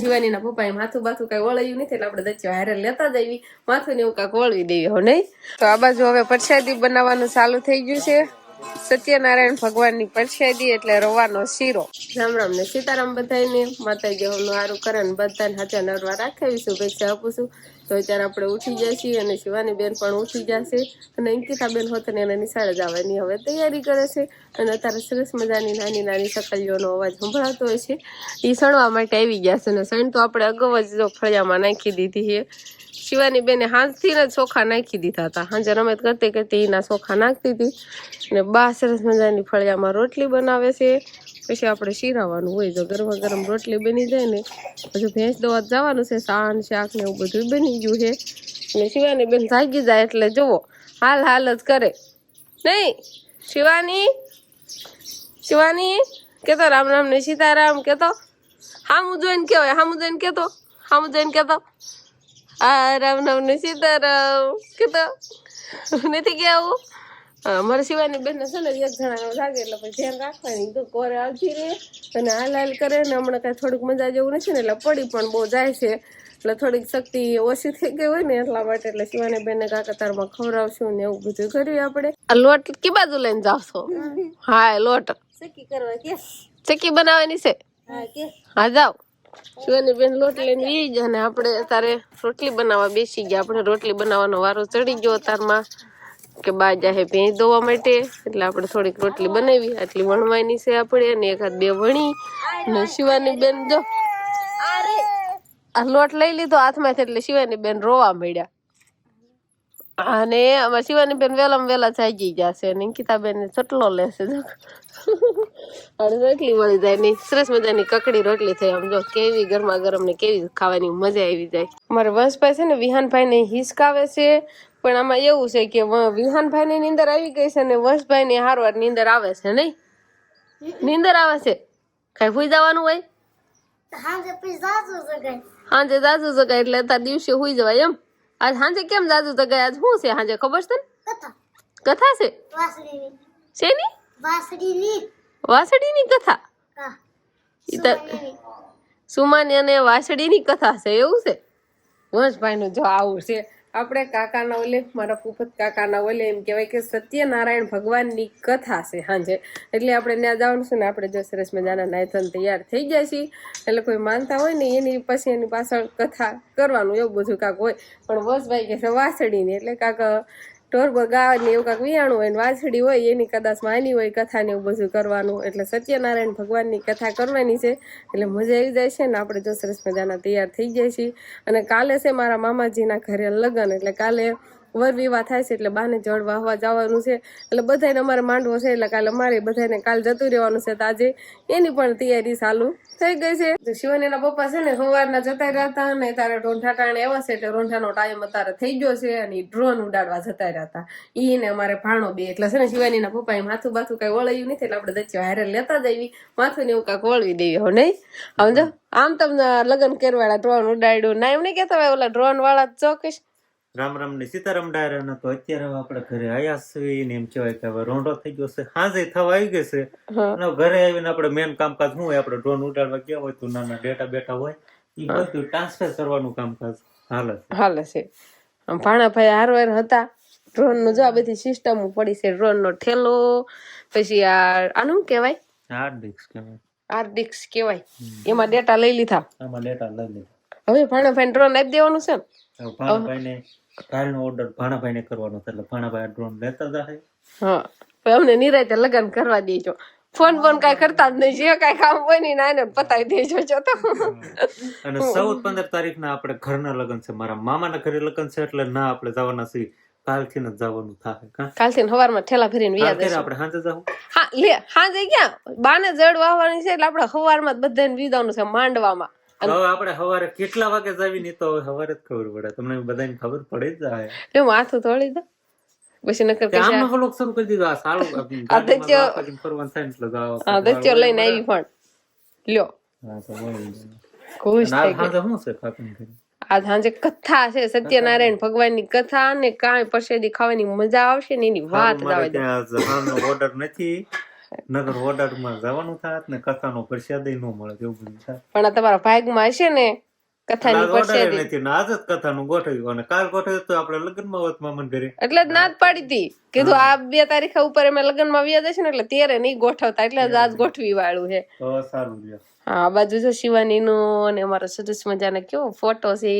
શિવાનીના પપ્પાએ માથું બાથું કઈ વળાયું નથી એટલે આપણે દચ્યો હારે લેતા જ આવી માથું ને એવું કાંઈક વળવી દેવી હો નહીં. તો આ બાજુ હવે પ્રસાદી બનાવવાનું ચાલુ થઈ ગયું છે. સત્યનારાયણ ભગવાનની પ્રસાદી એટલે રવાનો શીરો. રામ રામ ને સીતારામ બધાને. માતાજી નું સારું કરે ને બધાને હાચા નરવા રાખે શુભેચ્છા આપું છું. તો અત્યારે આપણે ઉઠી જાય છીએ અને શિવાની બેન પણ ઉઠી જશે અને અંકિતા બેન હોત ને એને નિશાળે જવાની હવે તૈયારી કરે છે. અને અત્યારે સરસ મજાની નાની નાની સકલીઓનો અવાજ સંભળાતો હોય છે. એ સણવા માટે આવી ગયા છે ને સણ તો આપણે અગાઉ જ જો ફળિયામાં નાખી દીધી છે. શિવાની બેને હાંજથી જ ચોખા નાખી દીધા હતા. હાંજે રમત કરતી કરતી એના ચોખા નાખતી હતી ને બા સરસ મજાની ફળિયામાં રોટલી બનાવે છે. પછી આપણે શીરાવાનું હોય જો ગરમા ગરમ રોટલી બની જાય ને પછી ભેંસ દોવા જવાનું છે. સાન શાક ને એવું બધું બની ગયું છે. અને શિવાની બેન જાગી જાય એટલે જુઓ હાલ હાલ જ કરે નહીં. શિવાની શિવાની કેતો રામ રામ ને સીતારામ કેતો હામું જોઈને કેવાય હામું જોઈને કેતો હામું જોઈને કેતો આ રામ રામ ને સીતારામ કેતો નથી કેવું. મારા શિવાની બેન છે ને એક જણા લાગે એટલે પછી ધ્યાન રાખવાની તો કોરે આવતી રે અને હાલ હાલ કરે ને હમણાં કાંઈ થોડીક મજા જેવું નથી ને એટલે પડી પણ બહુ જાય છે એટલે થોડીક શક્તિ ઓછી થઈ ગઈ હોય ને એટલા માટે એટલે શિવાની બેનને કાકા તારમાં ખવડાવશું ને એવું બધું કર્યું આપણે. આ લોટ કે બાજુ લઈને જાવ છો? હા લોટ ચકી કરવા કે ચકી બનાવવાની છે. હા જાઓ. શિવાની બેન લોટ લઈને વી જાય ને આપણે તારે રોટલી બનાવવા બેસી ગયા. આપણે રોટલી બનાવવાનો વારો ચડી ગયો તારમાં કે બા જાહે ભેંસ દોવા માટે એટલે આપણે થોડીક રોટલી બનાવી આટલી વણવાની છે આપણે અને એકાદ બે વણી ને શિવાની બેન જો આ લોટ લઈ લીધો હાથમાંથી એટલે શિવાની બેન રોવા મળ્યા અને આમાં શિવાની બેન વેલામાં વેલા જાગી જશે અને અંકિતા બેન ચટલો લેશે અને રોટલી વળી જાય નહીં સરસ મજાની કકડી રોટલી થઈ. આમ જો કેવી ગરમા ગરમ ને કેવી ખાવાની મજા આવી જાય. અમારે વંશભાઈ છે ને વિહાનભાઈ ને હિસકાવે છે પણ આમાં એવું છે કે વિહાનભાઈ ની નીંદર આવી ગઈ છે ને વંશભાઈ ની હારવાર નીંદર આવે છે નહીં. નીંદર આવે છે કઈ હુઈ જવાનું હોય હાજે જાજુ જગાય એટલે તાર દિવસે હુઈ જવાય એમ. આજ હાજે કેમ જાજુ જગાય? આજ શું છે હાજે ખબર છે ને? કથા છે શેની? વાસળીની કથા. સુમાની અને વાસળીની કથા છે એવું છે. વંશભાઈ નું જો આવું છે. આપણે કાકાના ઓલે મારા પુપત કાકાના ઓલે એમ કહેવાય કે સત્યનારાયણ ભગવાનની કથા છે સાંજે એટલે આપણે ત્યાં જવાનું છે ને આપણે જો સરસ મજાના નાયથન તૈયાર થઈ જાય છે એટલે કોઈ માનતા હોય ને એની પછી એની પાછળ કથા કરવાનું એવું બધું કાંક હોય પણ વસભાઈ કે છે વાસળીની એટલે કાંક ઢોર ગાવાની એવું કાંક વિયાણું હોય ને વાસળી હોય એની કદાચ માની હોય કથાને એવું બધું કરવાનું એટલે સત્યનારાયણ ભગવાનની કથા કરવાની છે એટલે મજા આવી જાય છે ને આપણે જો સરસ મજાના તૈયાર થઈ જાય છે. અને કાલે છે મારા મામાજીના ઘરે લગ્ન એટલે કાલે વર વિવાહ થાય છે એટલે બાને જળ વાહવા જવાનું છે એટલે બધાને અમારે માંડવો છે એટલે કાલે અમારે બધાને કાલ જતું રહેવાનું છે તો આજે એની પણ તૈયારી ચાલુ થઈ ગઈ છે. તો શિવાનીના પપ્પા છે ને સવારના જતા રહ્યા ને તારે રોંઢા ટાણે આવ્યા છે એટલે રોંઢાનો ટાઈમ અત્યારે થઈ ગયો છે અને ડ્રોન ઉડાડવા જતા રહ્યા હતા ઈ ને અમારે ભાણો બે એટલે છે ને શિવાનીના પપ્પાએ માથું બાથું કઈ વળાયું નથી એટલે આપણે દચ્યો હારે લેતા જ આવી માથું ને એવું કાંઈક વળવી દેવી હો નહીં. સમજો આમ તમને લગ્ન કરવાળા ડ્રોન ઉડાડ્યું ના એમ નહીં કેતા હોય ઓલા ડ્રોન વાળા ચોક્કસ રામ રામ ને સીતારામ ડાયરા તો અત્યારે આપણે ઘરે આયા છીએ ને એમ કહેવાય કે હવે રોંઢો થઈ ગયો છે હાજે થવા આવી ગઈ છે અને ઘરે આવીને આપણે મેન કામકાજ શું હોય આપણે ડ્રોન ઉડાડવા ગયા હોય તો નાના ડેટા બેઠા હોય એ બધું ટ્રાન્સફર કરવાનું કામકાજ હાલે છે. ભાણાભાઈ હારવાર હતા ડ્રોન નું જો આ બધી સિસ્ટમ પડી છે. ડ્રોન નો ઠેલો પછી આનું કેવાય આરડિક્સ કેવાય એમાં ડેટા લઈ લીધા. હવે ભાણાભાઈ ડ્રોન આપી દેવાનું છે ને ભાણાભાઈને કાલનો ઓર્ડર ભાણાભાઈને કરવાનો છે એટલે ભાણાભાઈ ડ્રોન લેતા જાય. હા અમને નિરાતે લગ્ન કરવા દેજો. ફોન કઈ કરતા જ નહીં જે કઈ કામ હોય ને નાને પતાવી દેજો છો તો. અને 14-15 તારીખના આપણે ઘરના લગ્ન છે મારા મામાના ઘરે લગ્ન છે એટલે ના આપણે જવાના છીએ કાલથી જ જવાનું થાય. કાલથી સવારમાં ઠેલા ભરીને વ્યાજ આપણે સાંજે જાવ. હા લે સાંજે ક્યાં બાને જડ વાવવાની છે એટલે આપણે સવારમાં જ બધાને વિદાવાનું છે માંડવામાં. હવે આપણે સવારે કેટલા વાગે જાવી ની તો સવારે જ ખબર પડે તમને બધાને ખબર પડે જ જાય. એટલે માથું થોડી દો પછી નકર કે આમનો વ્લોગ શરૂ કરી દીધો આ સારું ગાડીમાં ફરવાનું થાય એટલે જાવ. હા દચ્યો લઈને આવી પણ લ્યો. હા તો હોય ખુશ થઈ ગઈ. સાંજે શું છે કાકન ઘરે? આ સાંજે કથા છે સત્યનારાયણ ભગવાનની કથા ને કાંઈ પ્રસાદી ખાવાની મજા આવશે ને એની વાત જ આવે. ત્યાં જવાનો ઓર્ડર નથી નગર ઓર્ડરમાં જવાનું થાત ને કથાનો પ્રસાદ ન મળે એવું બધું થાય. પણ આ તમારા ભાગમાં હશે ને કથાની આજ order ય પરસાદી. નથી ને આજ જ કથાનું ગોઠવ્યું અને કાલ ગોઠવ્યું તો આપણે લગ્નમાં હોત મામાને ઘરે. એટલે જ ના જ પાડી હતી કીધું આ 2 તારીખ ઉપર અમે લગ્નમાં વ્યા જશે ને એટલે 13 નહીં ગોઠવતા એટલે જ આજ ગોઠવી વાળું છે. તો સારું લ્યો. હા આ બાજુ છે શિવાની નું અને અમારો સરસ મજાનો કેવો ફોટો છે.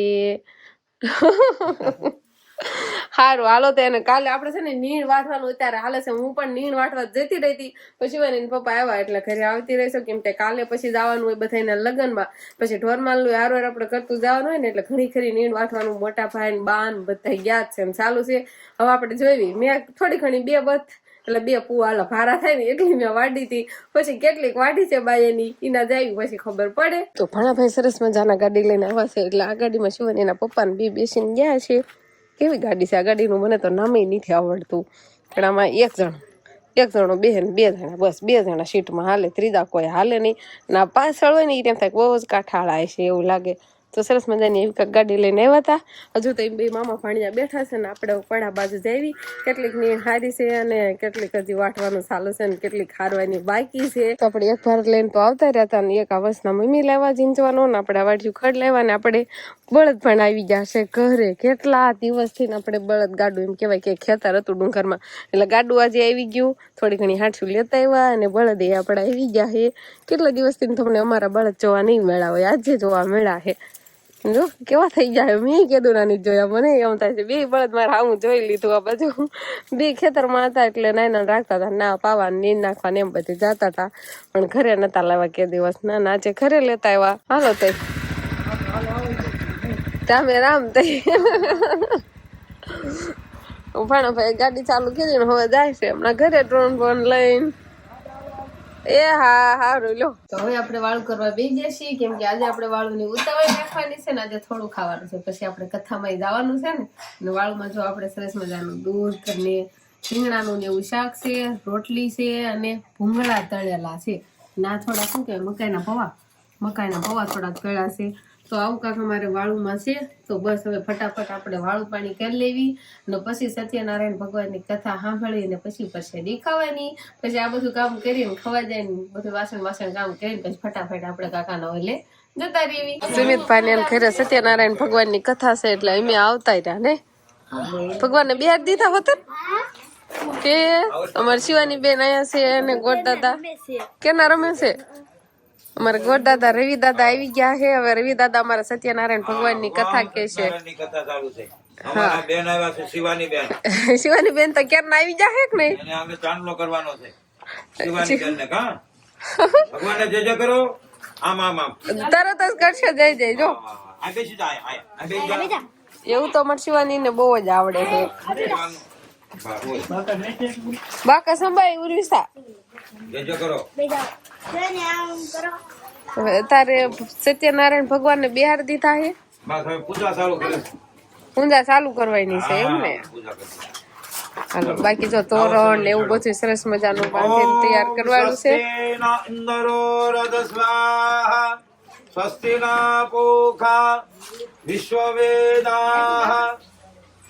હારું હાલો તો એને કાલે આપણે છે ને નીણ વાટવાનું અત્યારે હાલે છે. હું પણ નીણ વાટવા જતી રહી હતી પછી શિવાની ને પપ્પા આવ્યા એટલે ઘરે આવતી રહીશું કેમ કે કાલે પછી જવાનું હોય બધાના લગ્નમાં પછી ઢોરમાલનું હારવાર આપણે કરતું જવાનું હોય ને એટલે ઘણી ખરી નીણ વાટવાનું મોટા ભાઈ ને બાન બધા યાદ છે એમ ચાલુ છે. હવે આપણે જોઈ મેં થોડી ઘણી 2 બથ એટલે 2 પુવાલા ભારા થાય ને એટલી મેં વાડી હતી પછી કેટલીક વાડી છે બાયની એના જાય પછી ખબર પડે. તો ભાણાભાઈ સરસ મજાના ગાડી લઈને આવ્યા છે એટલે આ ગાડીમાં શિવાની એના પપ્પા ને બેસીને ગયા છે. કેવી ગાડી છે આ ગાડીનું મને તો નામે નથી આવડતું પણ આમાં એક જણો બેન 2 જણા બસ 2 જણા સીટમાં હાલે ત્રીજા કોઈ હાલે નહીં ના પાછળ હોય ને એ તેમ થાય બહુ જ કાઠાળા છે એવું લાગે. તો સરસ મજાની એવી કાંઈક ગાડી લઈને આવ્યા હતા. હજુ તો એ 2 મામા ભાણિયા બેઠા છે ને આપણે પડા બાજુ જઈ કેટલીક નીણ હારી છે અને કેટલીક હજી વાટવાનું ચાલુ છે ને કેટલીક હારવાની બાકી છે. તો આપણે એક ભારત લઈને તો આવતા રહ્યા હતા ને એક આ વર્ષના મમ્મી લેવા જીંચવાનો ને આપણે વાટ્યું ખડ લેવા ને આપણે બળદ પણ આવી ગયા છે ઘરે. કેટલા દિવસથી ને આપણે બળદ ગાડું એમ કહેવાય કે ખેતર હતું ડુંગરમાં એટલે ગાડું આજે આવી ગયું. થોડી ઘણી હાંઠું લેતા આવ્યા અને બળદ એ આપણે આવી ગયા છે. કેટલા દિવસથી તમને અમારા બળદ જોવા નહીં મળ્યા હોય આજે જોવા મળ્યા છે. જો કેવા થઈ ગયા મેં કીધું નાની જોયા મને એમ થાય છે 2 બળદ મારા હું જોઈ લીધું. આ બાજુ 2 ખેતરમાં હતા એટલે નાના રાખતા હતા ના પાવા નીર નાખવા ને એમ બધી જતા હતા પણ ઘરે નતા લાવવા કે દિવસ ના આજે ઘરે લેતા આવ્યા. હાલો તો રામે રામ થઈ ભાણાભાઈ ગાડી ચાલુ કરી ને હવે જાય છે હમણાં ઘરે ડ્રોન બોન લઈને. એ હા હારું લો તો હવે આપણે વાળું કરવા બેસી જઈએ કેમ કે આજે આપણે વાળુંની ઉતાવળ રાખવાની છે ને આજે થોડું ખાવાનું છે પછી આપણે કથામાં જવાનું છે ને વાળુમાં જો આપણે સરસ મજાનું દૂધ ને રીંગણાનું ને એવું શાક છે રોટલી છે અને ભૂંગળા તળેલા છે ના થોડા શું કહેવાય મકાઈના પૌવા થોડાક તળ્યા છે. તો આવું કાંક અમારે વાળુમાં છે. તો બસ હવે ફટાફટ આપણે વાળું પાણી કરી લેવી ને પછી સત્યનારાયણ ભગવાનની કથા સાંભળીને પછી પ્રસાદી ખાવાની પછી આ બધું કામ કરીને ખવા જાય ને બધું વાસણ કામ કરીને પછી ફટાફટ આપણે કાકાના ઓલે જતા રહેવી. સુમિતભાઈ ને ઘરે સત્યનારાયણ ભગવાનની કથા છે એટલે અમે આવતા રહ્યા ને ભગવાનને 2 હાથ દીધા હોત કે અમારી શિવાની બેન અહીંયા છે અને ગોટ દાદા કેના રમે છે. અમારા ગોટ દાદા રવિ દાદા આવી ગયા છે. હવે રવિ દાદા અમારા સત્યનારાયણ ભગવાનની કથા કે છે. શિવાની બેન તો ક્યારે આવી જાય કે નહીં ચાંદલો કરવાનો છે શિવાની બેન ને કા ભગવાનને જય જય કરો આમ આમ આમ તરત જ કરશે જય જય જો આ બેસી જાય એવું તો અમારી શિવાની ને બહુ જ આવડે છે. બાકા સંભાઈ ઉર્વિસા જય જય કરો હવે તારે સત્યનારાયણ ભગવાન ને 2 હાર દીધા છે પૂજા ચાલુ કરવાની છે એમ ને. હાલો બાકી જો તોરણ ને એવું બધું સરસ મજાનું બાંધીને તૈયાર કરવાનું છે. સ્વસ્તિ ના પૂખા વિશ્વવેદાઃ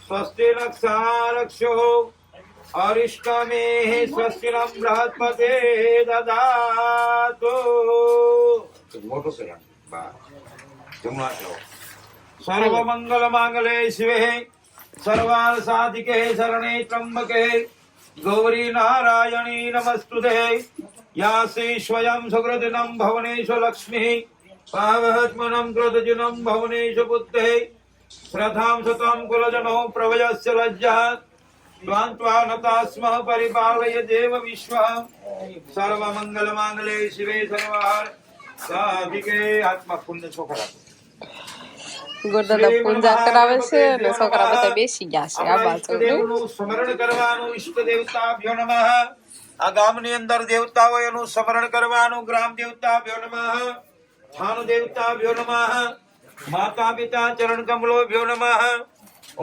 સ્વસ્તિ રક્ષારક્ષો અરિષ્ટમે સ્વસ્તિ નમ બૃહસ્પતે દદાતુ. મોટો કર્યા સર્વ મંગલ માંગલે શિવે સર્વાર્થ સાધિકે શરણે ત્રંબકે ગૌરી નારાયણી નમસ્તુતે. યાસી સ્વયં સુકૃતિનમ ભવનેષુ લક્ષ્મી પાવહત્મનમ ક્રોધજનમ ભવનેષુ પુત્રે શ્રદ્ધાં સતમ કુલજનો પ્રવયસ્ય લજ્જા દ્વાન્ત્વાનતાસ્મઃ પરિપાલય દેવ વિશ્વ. સર્વ મંગલ માંગલે શિવે સર્વાર્થ સાધિકે. આત્મા પુણ્ય છોકરા ગોરદાદા પૂજા કરાવે છે અને છોકરા બધા બેસી ગયા છે આ બાજુ સ્મરણ કરવાનું. ઈષ્ટ દેવતાભ્યો નમઃ. આ ગામની અંદર દેવતા હોય એનું સ્મરણ કરવાનું. ગ્રામ દેવતાભ્યો નમઃ. સ્થાન દેવતાભ્યો નમઃ. માતા પિતા ચરણ કમલો ભ્યો નમઃ.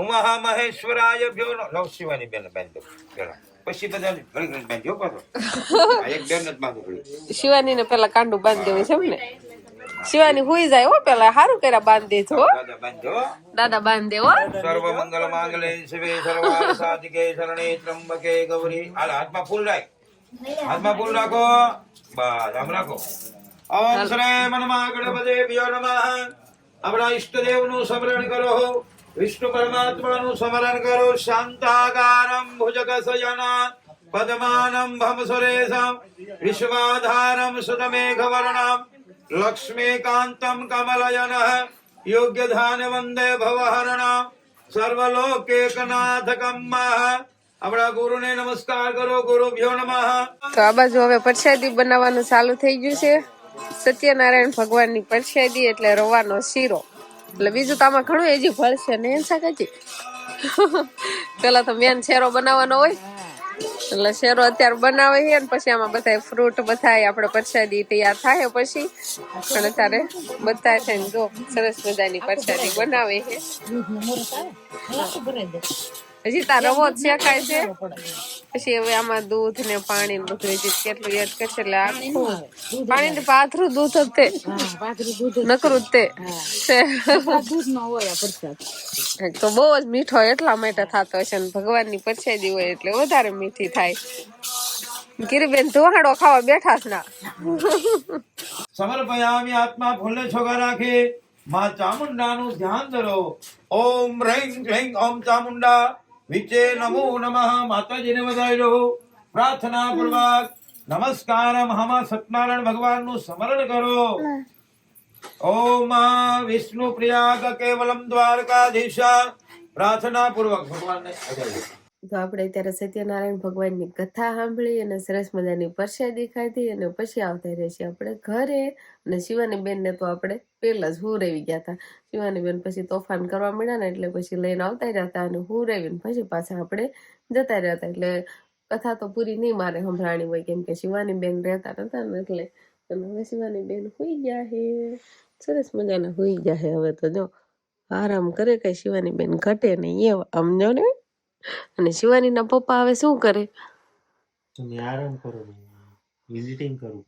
ઉમા મહેશ્વરાય ભ્યો નમઃ. શિવાની બેન બાંધો પછી બધા ઘડી બાંધ્યો પાછો એક બેન જ બાંધો. શિવાની ને પેલા કાંડું બાંધી દેવું છે ને. શિવાની હુઈ જાય હો પેલા સારું કર્યા બાંધી દેજો દાદા બાંધે હો. સર્વ મંગલ માંગલે શિવે સર્વાર્થ સાધિકે શરણે ત્રંબકે ગૌરી. હાલ હાથમાં ફૂલ રાખ હાથમાં ફૂલ રાખો. બસ આમ રાખો. ઓમ શ્રી મનમાં ગણપતિભ્યો નમઃ. આપણા ઈષ્ટદેવનું સ્મરણ કરો. વિષ્ણુ પરમાત્માનું સ્મરણ કરો. શાંતાકારમ ભુજગશયન પદ્માનમ ભમસુરેશમ વિશ્વાધારમ સુતમેઘવર્ણમ લક્ષ્મીકાંતમ કમલયન યોગ્યધાન વંદે ભવહરણમ સર્વલોકેકનાથકમ. આપણા ગુરુને નમસ્કાર કરો. ગુરુભ્યો નમઃ. તો આ બાજુ હવે પ્રસાદી બનાવવાનું ચાલુ થઈ ગયું છે. સત્યનારાયણ ભગવાનની પ્રસાદી એટલે રવાનો શીરો. એટલે બીજું તો આમાં ઘણું હજી ભળશે ને એમ શાકાજી. પેલા તો મેન શેરો બનાવવાનો હોય એટલે શેરો અત્યારે બનાવે છે ને પછી આમાં બધા ફ્રૂટ બધા આપણે પ્રસાદી તૈયાર થાય પછી અને અત્યારે બધા છે ને જો સરસ મજાની પ્રસાદી બનાવે છે. હજી તાર રવો જ શેકાય છે પછી હવે આમાં દૂધ ને પાણી ને બધું હજી કેટલું યાદ કરશે એટલે આખું પાણી ને પાથરું દૂધ જ તે નકરું જ તે તો બહુ જ મીઠો એટલા માટે થતો હશે ને ભગવાનની પ્રસાદી હોય એટલે વધારે મીઠી થાય. ગિરિબેન ધોહાડો ખાવા બેઠા જ ના. સમર્પયામિ. આત્મા ફૂલને છોગા રાખે. માં ચામુંડાનું ધ્યાન ધરો. ઓમ હ્રૈં ક્લૈં ઓમ ચામુંડા વિચે નમો નમઃ. માતાજીને વધાવી લો પ્રાર્થના પૂર્વક. નમસ્કાર. મહા સત્યનારાયણ ભગવાનનું સ્મરણ કરો. ઓમ વિષ્ણુ પ્રિયાગ કેવલમ દ્વારકાધીશ. પ્રાર્થના પૂર્વક ભગવાનને વધાવી લો. તો આપણે અત્યારે સત્યનારાયણ ભગવાનની કથા સાંભળી અને સરસ મજાની પ્રસાદી ખાધી અને પછી આવતા રહેશે આપણે ઘરે. અને શિવાની બેનને તો આપણે પહેલા જ હુંરેવી ગયા હતા. શિવાની બેન પછી તોફાન કરવા મળ્યા ને એટલે પછી લઈને આવતા રહ્યા હતા અને હુંરેવીને પછી પાછા આપણે જતા રહ્યા હતા. એટલે કથા તો પૂરી નહીં મારે સંભળાણી હોય કેમ કે શિવાની બેન રહેતા નતા ને એટલે. અને હવે શિવાની બેન હુઈ ગયા હે. સરસ મજાના હુઈ ગયા હે. હવે તો જો આરામ કરે કઈ શિવાની બેન ઘટે નહીં એવા સમજો ને. અને શિવાની ના પપ્પા હવે શું કરે? તમે આરામ કરો. વિઝિટિંગ કરું.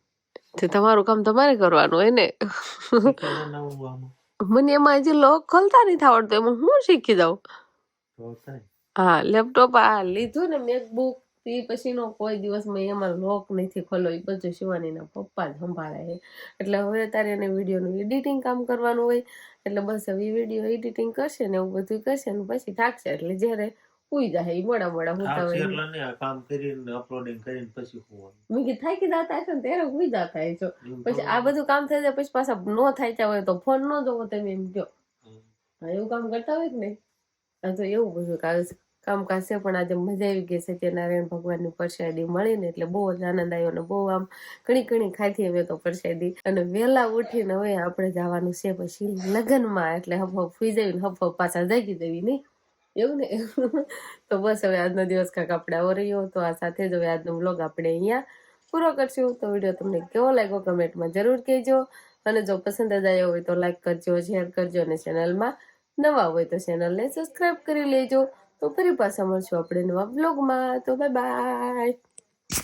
તે તમારું કામ તમારે કરવાનું હોય ને. મને એમાં હજી લોક ખોલતા નથી આવડતું એમાં હું શીખી જાઉં. હા લેપટોપ આ લીધું ને મેકબુક એ પછીનો કોઈ દિવસ મેં એમાં લોક નથી ખોલો. એ બધું શિવાનીના પપ્પા જ સંભાળે છે. એટલે હવે તારે એને વિડીયોનું એડિટિંગ કામ કરવાનું હોય એટલે બસ હવે વિડીયો એડિટિંગ કરશે ને એવું બધું કરશે ને પછી થાકશે એટલે જ્યારે હુઈ જાય મોડા મોડા હોતા હોય કામ કરીને અપલોડિંગ કરીને પછી મેં કીધું થાકી જતા હશે ને ત્યારે હુઈ જતા હશો. પછી આ બધું કામ થઈ જાય પછી પાછા નો થાય હોય તો ફોન ન જોવો તમે એમ કહો. હા એવું કામ કરતા હોય કે નહીં. આ તો એવું બધું કામકાજ છે પણ આજે મજા આવી ગઈ. સત્યનારાયણ ભગવાનની પ્રસાદી મળીને એટલે બહુ જ આનંદ આવ્યો. અને બહુ આમ ઘણી ખાધી અમે તો પ્રસાદી. અને વહેલા ઉઠીને હવે આપણે જવાનું છે પછી લગ્નમાં એટલે હફ ફૂઈ જવી ને હફ પાછા જાગી દેવી નહીં એવું ને. તો બસ હવે આજનો દિવસ કાંક આપણે આવો રહ્યો. તો આ સાથે જ હવે આજનો વ્લોગ આપણે અહીંયા પૂરો કરશું. તો વિડીયો તમને કેવો લાગ્યો કમેન્ટમાં જરૂર કહેજો. અને જો પસંદ જ આવ્યો હોય તો લાઈક કરજો, શેર કરજો અને ચેનલમાં નવા હોય તો ચેનલને સબસ્ક્રાઈબ કરી લેજો. તો ફરી પાછા મળશું આપણે નવા વ્લોગમાં. તો બાય બાય.